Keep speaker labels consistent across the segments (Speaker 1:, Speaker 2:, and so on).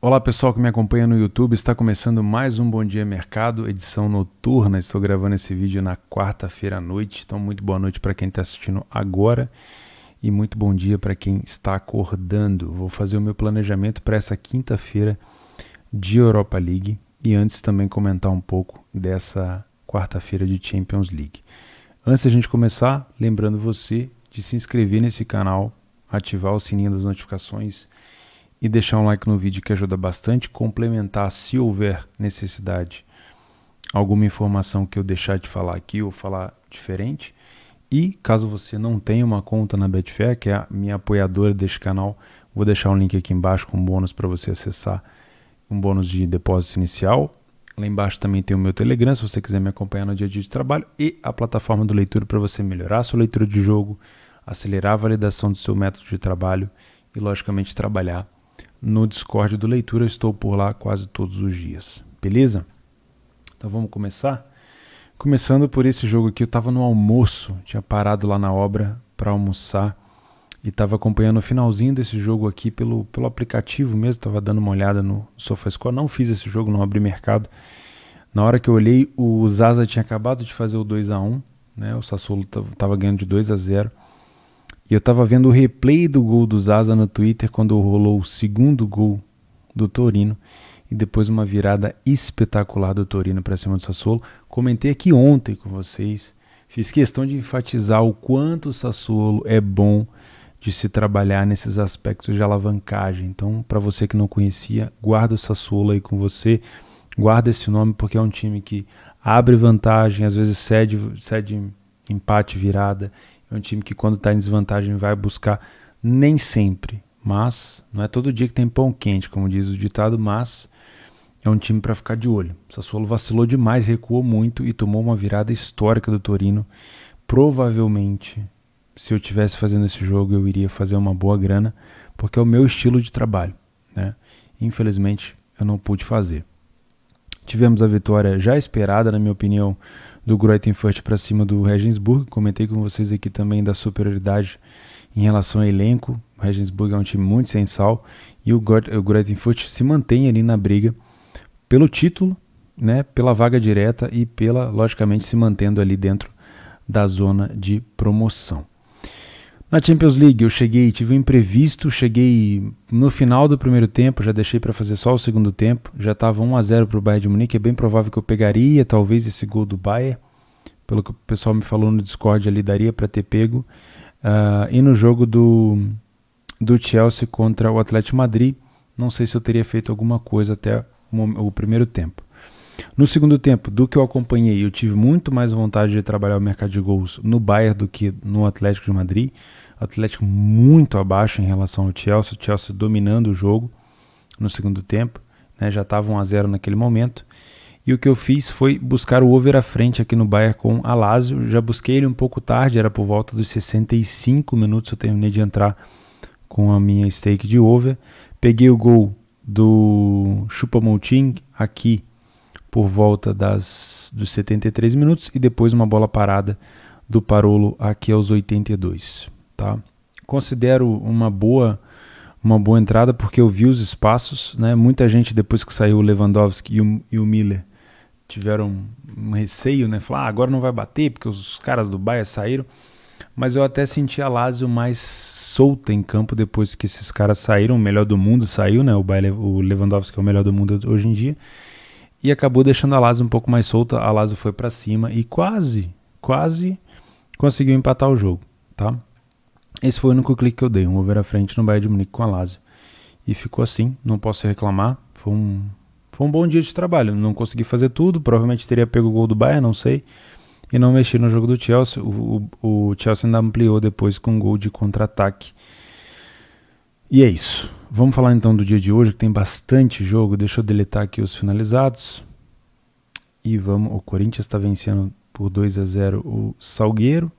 Speaker 1: Olá pessoal que me acompanha no YouTube, está começando mais um Bom Dia Mercado, edição noturna. Estou gravando esse vídeo na quarta-feira à noite, então muito boa noite para quem está assistindo agora e muito bom dia para quem está acordando. Vou fazer o meu planejamento para essa quinta-feira de Europa League e antes também comentar um pouco dessa quarta-feira de Champions League. Antes da gente começar, lembrando você de se inscrever nesse canal, ativar o sininho das notificações e deixar um like no vídeo que ajuda bastante, complementar se houver necessidade, alguma informação que eu deixar de falar aqui ou falar diferente. E caso você não tenha uma conta na Betfair, que é a minha apoiadora deste canal, vou deixar um link aqui embaixo com um bônus para você acessar, um bônus de depósito inicial. Lá embaixo também tem o meu Telegram, se você quiser me acompanhar no dia a dia de trabalho, e a plataforma do leitura para você melhorar a sua leitura de jogo, acelerar a validação do seu método de trabalho e, logicamente, trabalhar no Discord do Leitura. Eu estou por lá quase todos os dias, beleza? Então vamos começar? Começando por esse jogo aqui, eu estava no almoço, tinha parado lá na obra para almoçar e estava acompanhando o finalzinho desse jogo aqui pelo aplicativo mesmo, estava dando uma olhada no SofaScore, não fiz esse jogo, não abri mercado. Na hora que eu olhei, o Zaza tinha acabado de fazer o 2-1, né? O Sassuolo estava ganhando de 2-0. E eu estava vendo o replay do gol do Zaza no Twitter quando rolou o segundo gol do Torino e depois uma virada espetacular do Torino para cima do Sassuolo. Comentei aqui ontem com vocês, fiz questão de enfatizar o quanto o Sassuolo é bom de se trabalhar nesses aspectos de alavancagem. Então, para você que não conhecia, guarda o Sassuolo aí com você, guarda esse nome porque é um time que abre vantagem, às vezes cede empate, virada. É um time que quando está em desvantagem vai buscar, nem sempre, mas não é todo dia que tem pão quente, como diz o ditado, mas é um time para ficar de olho. O Sassuolo vacilou demais, recuou muito e tomou uma virada histórica do Torino. Provavelmente, se eu estivesse fazendo esse jogo, eu iria fazer uma boa grana, porque é o meu estilo de trabalho, né? Infelizmente, eu não pude fazer. Tivemos a vitória já esperada, na minha opinião, do Greuther Fürth para cima do Regensburg. Comentei com vocês aqui também da superioridade em relação ao elenco. O Regensburg é um time muito sem sal e o Greuther Fürth se mantém ali na briga pelo título, né, pela vaga direta e logicamente, se mantendo ali dentro da zona de promoção. Na Champions League eu tive um imprevisto, cheguei no final do primeiro tempo, já deixei para fazer só o segundo tempo, já estava 1-0 para o Bayern de Munique, é bem provável que eu pegaria talvez esse gol do Bayern, pelo que o pessoal me falou no Discord ali, daria para ter pego. E no jogo do Chelsea contra o Atlético Madrid, não sei se eu teria feito alguma coisa até o primeiro tempo. No segundo tempo, do que eu acompanhei, eu tive muito mais vontade de trabalhar o mercado de gols no Bayern do que no Atlético de Madrid. O Atlético muito abaixo em relação ao Chelsea, o Chelsea dominando o jogo no segundo tempo, né, já estava 1-0 naquele momento. E o que eu fiz foi buscar o over à frente aqui no Bayern com a Lazio. Já busquei ele um pouco tarde, era por volta dos 65 minutos, eu terminei de entrar com a minha stake de over. Peguei o gol do Choupo-Moting aqui por volta dos 73 minutos e depois uma bola parada do Parolo aqui aos 82. Tá? Considero uma boa entrada porque eu vi os espaços, né? Muita gente depois que saiu o Lewandowski e o Miller tiveram um receio, né? Falar, agora não vai bater porque os caras do Bayern saíram, mas eu até senti a Lazio mais solta em campo depois que esses caras saíram. O melhor do mundo saiu, né? O Lewandowski é o melhor do mundo hoje em dia e acabou deixando a Lazio um pouco mais solta. A Lazio foi para cima e quase conseguiu empatar o jogo, tá? Esse foi o único clique que eu dei, um over à frente no Bayern de Munique com a Lazio. E ficou assim, não posso reclamar. Foi um bom dia de trabalho. Não consegui fazer tudo, provavelmente teria pego o gol do Bayern, não sei. E não mexi no jogo do Chelsea. O Chelsea ainda ampliou depois com um gol de contra-ataque. E é isso. Vamos falar então do dia de hoje, que tem bastante jogo. Deixa eu deletar aqui os finalizados. E vamos. O Corinthians está vencendo por 2-0 o Salgueiro.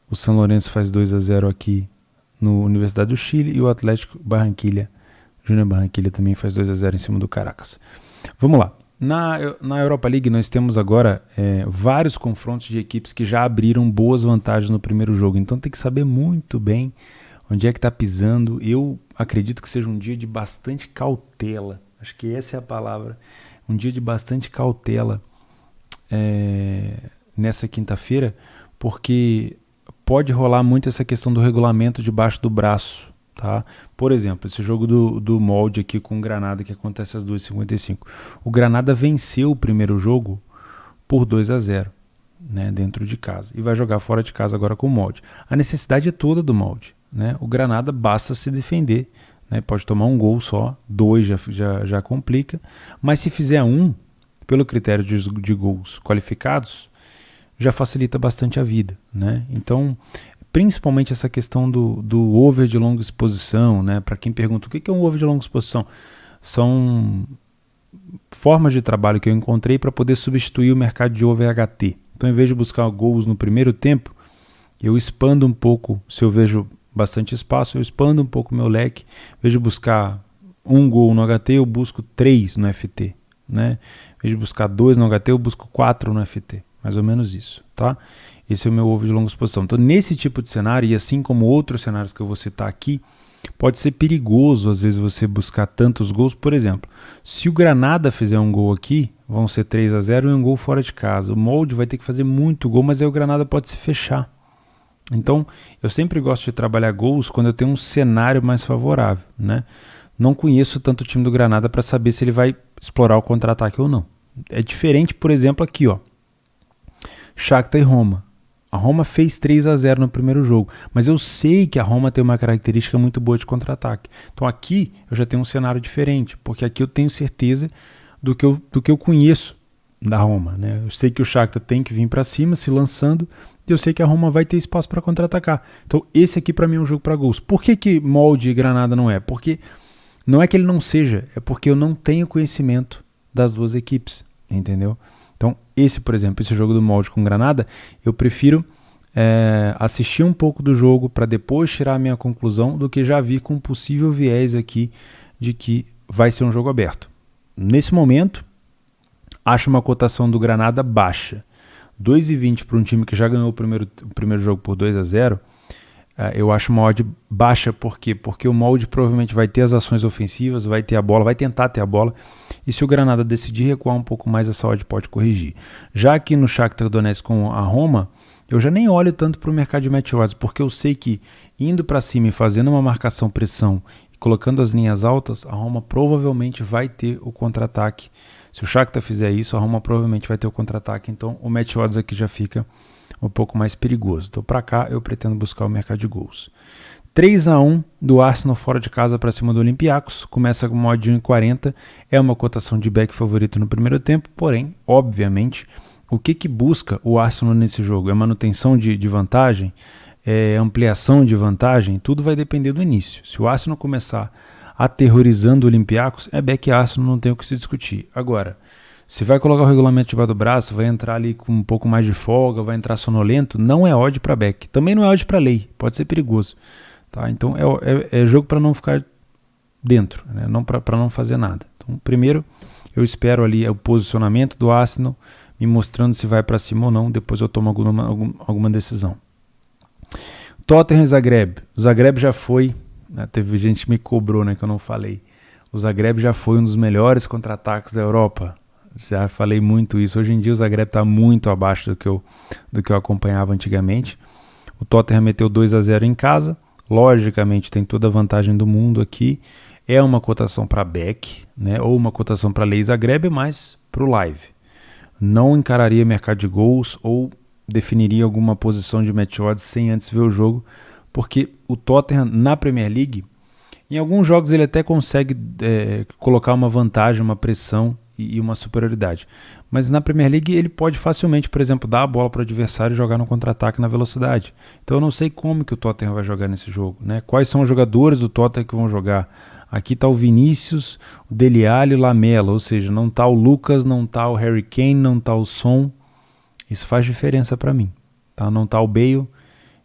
Speaker 1: O São Lourenço faz 2-0 aqui no Universidade do Chile e o Atlético Júnior Barranquilla também faz 2-0 em cima do Caracas. Vamos lá. Na Europa League nós temos agora vários confrontos de equipes que já abriram boas vantagens no primeiro jogo, então tem que saber muito bem onde é que está pisando. Eu acredito que seja um dia de bastante cautela, acho que essa é a palavra, um dia de bastante cautela nessa quinta-feira, porque pode rolar muito essa questão do regulamento debaixo do braço, tá? Por exemplo, esse jogo do molde aqui com o Granada que acontece às 2h55. O Granada venceu o primeiro jogo por 2-0, né, dentro de casa, e vai jogar fora de casa agora com o molde. A necessidade é toda do molde, né? O Granada basta se defender, né? Pode tomar um gol só, 2 já complica, mas se fizer 1, pelo critério de gols qualificados, já facilita bastante a vida, né? Então, principalmente essa questão do over de longa exposição, né? Para quem pergunta o que é um over de longa exposição, são formas de trabalho que eu encontrei para poder substituir o mercado de over HT. Então, em vez de buscar gols no primeiro tempo, eu expando um pouco. Se eu vejo bastante espaço, eu expando um pouco o meu leque. Em vez de buscar 1 gol no HT, eu busco 3 no FT, né? Em vez de buscar 2 no HT, eu busco 4 no FT. Mais ou menos isso, tá? Esse é o meu over de longa exposição. Então, nesse tipo de cenário, e assim como outros cenários que eu vou citar aqui, pode ser perigoso, às vezes, você buscar tantos gols. Por exemplo, se o Granada fizer um gol aqui, vão ser 3-0 e um gol fora de casa. O molde vai ter que fazer muito gol, mas aí o Granada pode se fechar. Então, eu sempre gosto de trabalhar gols quando eu tenho um cenário mais favorável, né? Não conheço tanto o time do Granada para saber se ele vai explorar o contra-ataque ou não. É diferente, por exemplo, aqui, ó. Shakhtar e Roma. A Roma fez 3-0 no primeiro jogo, mas eu sei que a Roma tem uma característica muito boa de contra-ataque. Então aqui eu já tenho um cenário diferente, porque aqui eu tenho certeza do que eu conheço da Roma, né? Eu sei que o Shakhtar tem que vir para cima, se lançando, e eu sei que a Roma vai ter espaço para contra-atacar. Então esse aqui para mim é um jogo para gols. Por que molde e Granada não é? Porque não é que ele não seja, é porque eu não tenho conhecimento das duas equipes, entendeu? Então, por exemplo, esse jogo do molde com Granada, eu prefiro assistir um pouco do jogo para depois tirar a minha conclusão do que já vir com um possível viés aqui de que vai ser um jogo aberto. Nesse momento, acho uma cotação do Granada baixa. 2,20 para um time que já ganhou o primeiro jogo por 2-0, eu acho uma odd baixa. Por quê? Porque o molde provavelmente vai ter as ações ofensivas, vai ter a bola, vai tentar ter a bola, e se o Granada decidir recuar um pouco mais, essa odd pode corrigir. Já aqui no Shakhtar Donetsk com a Roma, eu já nem olho tanto para o mercado de match odds, porque eu sei que indo para cima e fazendo uma marcação-pressão e colocando as linhas altas, a Roma provavelmente vai ter o contra-ataque. Se o Shakhtar fizer isso, a Roma provavelmente vai ter o contra-ataque, então o match odds aqui já fica um pouco mais perigoso. Então para cá eu pretendo buscar o mercado de gols. 3-1 do Arsenal fora de casa para cima do Olympiacos, começa com uma odd de 1,40, é uma cotação de back favorito no primeiro tempo, porém, obviamente, o que busca o Arsenal nesse jogo? É manutenção de vantagem? É ampliação de vantagem? Tudo vai depender do início. Se o Arsenal começar aterrorizando o Olympiacos, é back Arsenal, não tem o que se discutir. Agora, se vai colocar o regulamento debaixo do braço, vai entrar ali com um pouco mais de folga, vai entrar sonolento, não é odd para back. Também não é odd para lei, pode ser perigoso. Tá? Então é jogo para não ficar dentro, né? Para não fazer nada. Então, primeiro eu espero ali o posicionamento do Arsenal, me mostrando se vai para cima ou não, depois eu tomo alguma decisão. Tottenham e Zagreb. O Zagreb já foi, né? Teve gente que me cobrou, né, que eu não falei. O Zagreb já foi um dos melhores contra-ataques da Europa. Já falei muito isso. Hoje em dia o Zagreb está muito abaixo do que eu acompanhava antigamente. O Tottenham meteu 2-0 em casa. Logicamente tem toda a vantagem do mundo aqui. É uma cotação para back, né, ou uma cotação para lei Zagreb, mas para o live. Não encararia mercado de gols ou definiria alguma posição de match odds sem antes ver o jogo, porque o Tottenham na Premier League, em alguns jogos ele até consegue colocar uma vantagem, uma pressão e uma superioridade. Mas na Premier League ele pode facilmente, por exemplo, dar a bola para o adversário e jogar no contra-ataque na velocidade. Então eu não sei como que o Tottenham vai jogar nesse jogo, né? Quais são os jogadores do Tottenham que vão jogar. Aqui está o Vinícius, o Dele Alli e o Lamela, ou seja, não está o Lucas, não está o Harry Kane, não está o Son. Isso faz diferença para mim. Tá? Não está o Bale.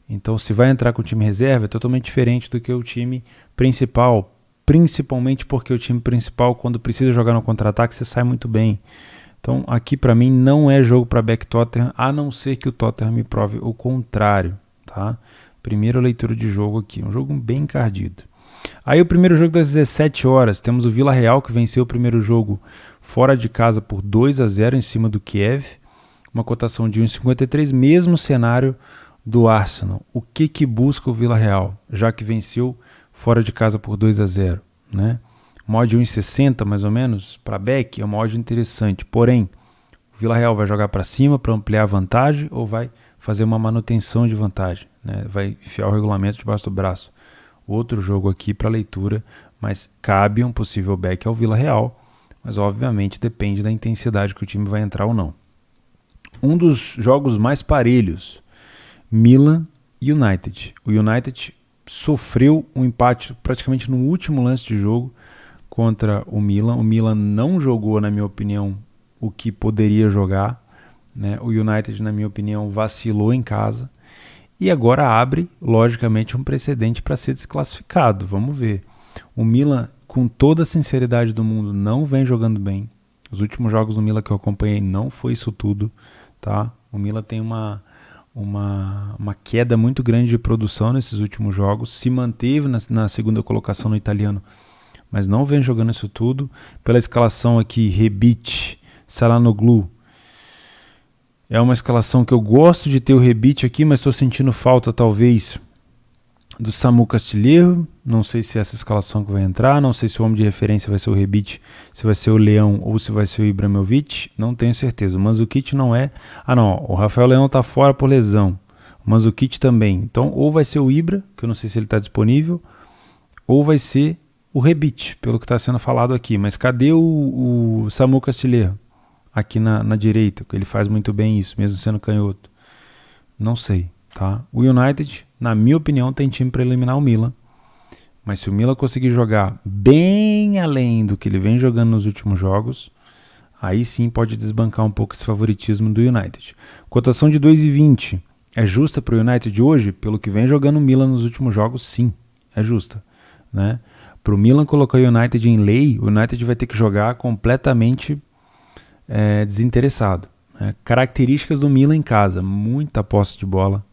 Speaker 1: Então se vai entrar com o time reserva é totalmente diferente do que o time principal. Principalmente porque o time principal, quando precisa jogar no contra-ataque, você sai muito bem. Então aqui para mim não é jogo para back Tottenham, a não ser que o Tottenham me prove o contrário. Tá? Primeira leitura de jogo aqui, um jogo bem encardido. Aí o primeiro jogo das 17 horas, temos o Vila Real que venceu o primeiro jogo fora de casa por 2-0 em cima do Kiev. Uma cotação de 1,53, mesmo cenário do Arsenal. O que busca o Vila Real, já que venceu fora de casa por 2-0, né? Mod 1,60 mais ou menos para back é uma odd interessante. Porém, o Vila Real vai jogar para cima para ampliar a vantagem ou vai fazer uma manutenção de vantagem, né? Vai enfiar o regulamento debaixo do braço. Outro jogo aqui para leitura, mas cabe um possível back ao Vila Real, mas obviamente depende da intensidade que o time vai entrar ou não. Um dos jogos mais parelhos, Milan e United. O United sofreu um empate praticamente no último lance de jogo contra o Milan. O Milan não jogou, na minha opinião, o que poderia jogar, né? O United, na minha opinião, vacilou em casa e agora abre, logicamente, um precedente para ser desclassificado. Vamos ver. O Milan, com toda a sinceridade do mundo, não vem jogando bem. Os últimos jogos do Milan que eu acompanhei não foi isso tudo, tá? O Milan tem uma queda muito grande de produção nesses últimos jogos, se manteve na segunda colocação no italiano, mas não vem jogando isso tudo. Pela escalação aqui, Rebic, Çalhanoğlu, é uma escalação que eu gosto de ter o Rebic aqui, mas estou sentindo falta talvez do Samu Castilheiro. Não sei se é essa escalação que vai entrar, não sei se o homem de referência vai ser o Rebic, se vai ser o Leão ou se vai ser o Ibrahimovic, não tenho certeza. O Mandzukic não é. Ah não, o Rafael Leão está fora por lesão, o Mandzukic também. Então ou vai ser o Ibra, que eu não sei se ele está disponível, ou vai ser o Rebic, pelo que está sendo falado aqui. Mas cadê o Samu Castilheiro? Aqui na direita, que ele faz muito bem isso, mesmo sendo canhoto. Não sei, tá? O United, na minha opinião, tem time para eliminar o Milan. Mas se o Milan conseguir jogar bem além do que ele vem jogando nos últimos jogos, aí sim pode desbancar um pouco esse favoritismo do United. Cotação de 2,20 é justa para o United hoje? Pelo que vem jogando o Milan nos últimos jogos, sim, é justa, né? Para o Milan colocar o United em lei, o United vai ter que jogar completamente desinteressado, né? Características do Milan em casa: muita posse de bola,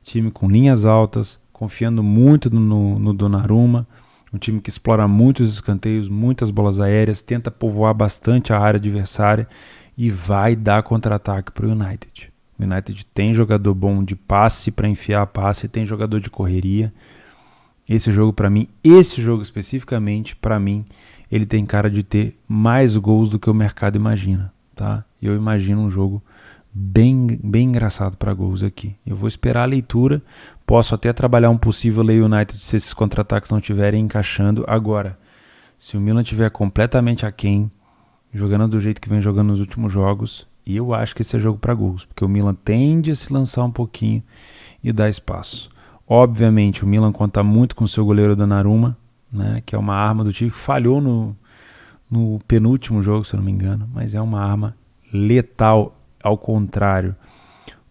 Speaker 1: time com linhas altas, confiando muito no Donnarumma, um time que explora muitos escanteios, muitas bolas aéreas, tenta povoar bastante a área adversária e vai dar contra-ataque para o United. O United tem jogador bom de passe para enfiar passe, tem jogador de correria. Esse jogo especificamente, para mim, ele tem cara de ter mais gols do que o mercado imagina, tá? Eu imagino um jogo bem engraçado para gols aqui. Eu vou esperar a leitura, posso até trabalhar um possível Lei United se esses contra-ataques não estiverem encaixando. Agora, se o Milan estiver completamente aquém, jogando do jeito que vem jogando nos últimos jogos, e eu acho que esse é jogo para gols, porque o Milan tende a se lançar um pouquinho e dar espaço. Obviamente, o Milan conta muito com o seu goleiro Donnarumma, né, que é uma arma do time que falhou no penúltimo jogo, se eu não me engano, mas é uma arma letal, ao contrário,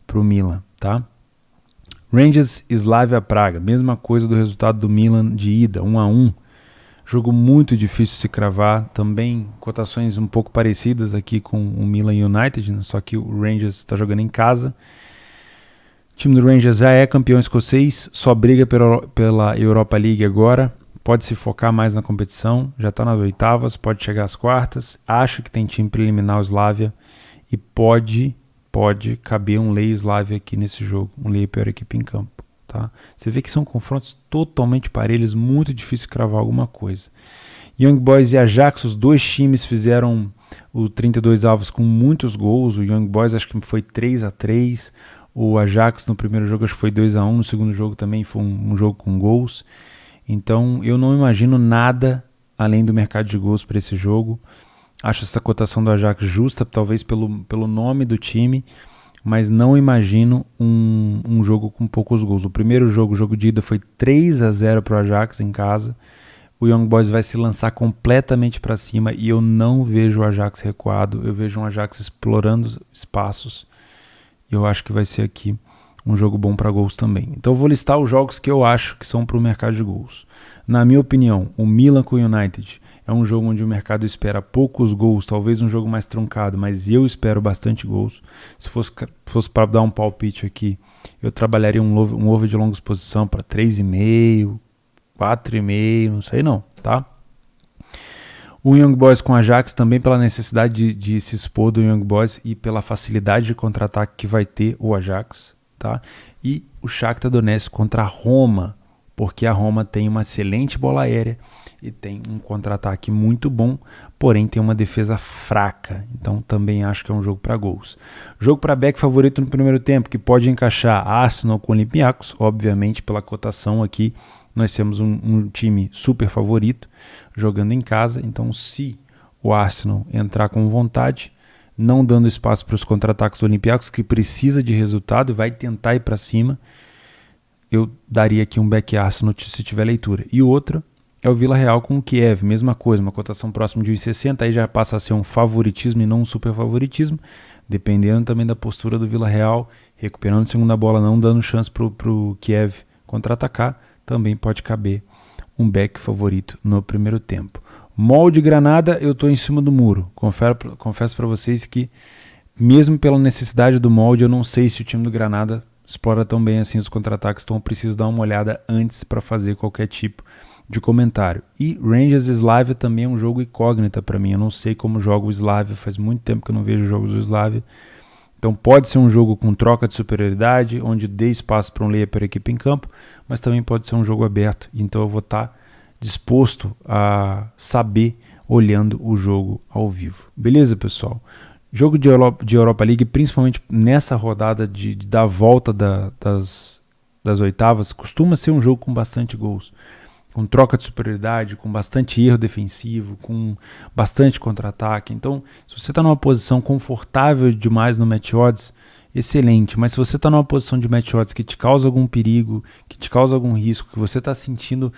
Speaker 1: para o Milan, tá? Rangers Slavia Praga, mesma coisa do resultado do Milan de ida, 1-1. Jogo muito difícil de se cravar, também cotações um pouco parecidas aqui com o Milan United, né? Só que o Rangers está jogando em casa. O time do Rangers já é campeão escocês, só briga pela Europa League agora, pode se focar mais na competição, já está nas oitavas, pode chegar às quartas. Acho que tem time para eliminar o Slavia e pode caber um Lei Slavia aqui nesse jogo, um Lei pior equipe em campo. Tá? Você vê que são confrontos totalmente parelhos, muito difícil cravar alguma coisa. Young Boys e Ajax, os dois times fizeram o 32 avos com muitos gols. O Young Boys acho que foi 3-3, o Ajax no primeiro jogo acho que foi 2-1, no segundo jogo também foi um jogo com gols. Então eu não imagino nada além do mercado de gols para esse jogo. Acho essa cotação do Ajax justa, talvez pelo nome do time, mas não imagino um jogo com poucos gols. O primeiro jogo, o jogo de ida, foi 3-0 para o Ajax em casa. O Young Boys vai se lançar completamente para cima e eu não vejo o Ajax recuado. Eu vejo um Ajax explorando espaços. E eu acho que vai ser aqui um jogo bom para gols também. Então eu vou listar os jogos que eu acho que são para o mercado de gols. Na minha opinião, o Milan com o United é um jogo onde o mercado espera poucos gols, talvez um jogo mais truncado, mas eu espero bastante gols. Se fosse para dar um palpite aqui, eu trabalharia um over de longa exposição para 3,5, 4,5, não sei não, tá? O Young Boys com Ajax também pela necessidade de se expor do Young Boys e pela facilidade de contra-ataque que vai ter o Ajax, tá? E o Shakhtar Donetsk contra a Roma, porque a Roma tem uma excelente bola aérea e tem um contra-ataque muito bom, porém tem uma defesa fraca, então também acho que é um jogo para gols. Jogo para back favorito no primeiro tempo, que pode encaixar Arsenal com Olympiacos, obviamente pela cotação aqui, nós temos um time super favorito jogando em casa, então se o Arsenal entrar com vontade, não dando espaço para os contra-ataques do Olympiacos, que precisa de resultado e vai tentar ir para cima, eu daria aqui um back Arsenal se tiver leitura. E outro é o Vila Real com o Kiev, mesma coisa, uma cotação próxima de 1,60, aí já passa a ser um favoritismo e não um super favoritismo, dependendo também da postura do Vila Real, recuperando segunda bola, não dando chance para o Kiev contra-atacar, também pode caber um back favorito no primeiro tempo. Molde Granada, eu estou em cima do muro. Confesso para vocês que, mesmo pela necessidade do molde, eu não sei se o time do Granada explora tão bem assim os contra-ataques, então eu preciso dar uma olhada antes para fazer qualquer tipo de comentário. E Rangers Slavia também é um jogo incógnita para mim. Eu não sei como joga o Slavia, faz muito tempo que eu não vejo jogos do Slavia. Então pode ser um jogo com troca de superioridade, onde dê espaço para um layer para a equipe em campo, mas também pode ser um jogo aberto. Então eu vou estar disposto a saber olhando o jogo ao vivo. Beleza, pessoal? Jogo de Europa League, principalmente nessa rodada da volta das oitavas, costuma ser um jogo com bastante gols. Com troca de superioridade, com bastante erro defensivo, com bastante contra-ataque. Então, se você está numa posição confortável demais no match odds, excelente. Mas se você está numa posição de match odds que te causa algum perigo, que te causa algum risco, que você está sentindo,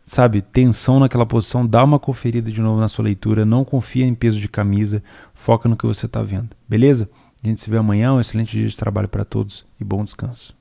Speaker 1: sabe, tensão naquela posição, dá uma conferida de novo na sua leitura, não confia em peso de camisa, foca no que você está vendo. Beleza? A gente se vê amanhã, um excelente dia de trabalho para todos e bom descanso.